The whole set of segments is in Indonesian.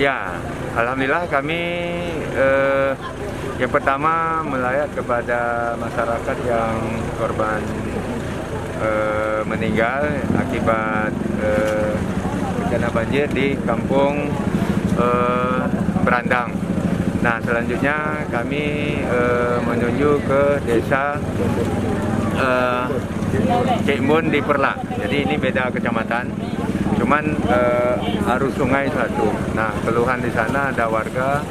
Ya, alhamdulillah kami yang pertama melayat kepada masyarakat yang korban meninggal akibat bencana banjir di Kampung Berandang. Nah, selanjutnya kami menuju ke desa Cikmun di Perlak. Jadi ini beda kecamatan, cuman arus sungai satu. Nah, keluhan di sana ada warga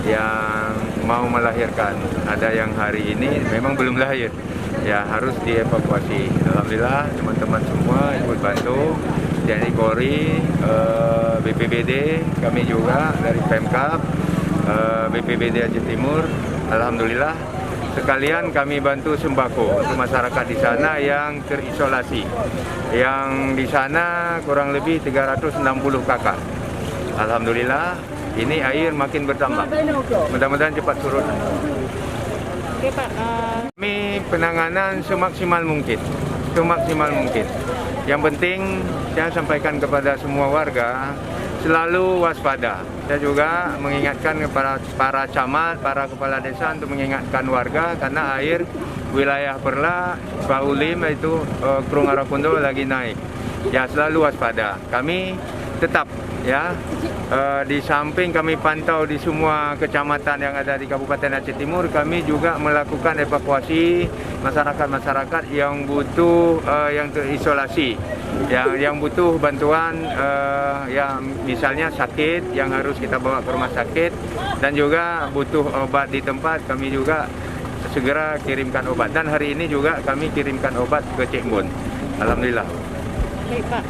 yang mau melahirkan, ada yang hari ini memang belum lahir, ya harus dievakuasi. Alhamdulillah teman-teman semua ikut bantu, TNI Polri, BPBD, kami juga dari Pemkab, BPBD Aceh Timur. Alhamdulillah sekalian kami bantu sembako untuk masyarakat di sana yang terisolasi, yang di sana kurang lebih 360 kakak. Alhamdulillah ini air makin bertambah, mudah-mudahan cepat surut. Oke Pak, Kami penanganan semaksimal mungkin. Yang penting saya sampaikan kepada semua warga selalu waspada. Saya juga mengingatkan kepada para camat, para kepala desa untuk mengingatkan warga karena air wilayah Perla, Baulim itu Krung Arakundo lagi naik. Ya selalu waspada. Kami tetap ya di samping kami pantau di semua kecamatan yang ada di Kabupaten Aceh Timur, kami juga melakukan evakuasi masyarakat-masyarakat yang butuh yang terisolasi, yang butuh bantuan, yang misalnya sakit yang harus kita bawa ke rumah sakit dan juga butuh obat di tempat, kami juga segera kirimkan obat. Dan hari ini juga kami kirimkan obat ke Cikmun. Alhamdulillah. baik Pak.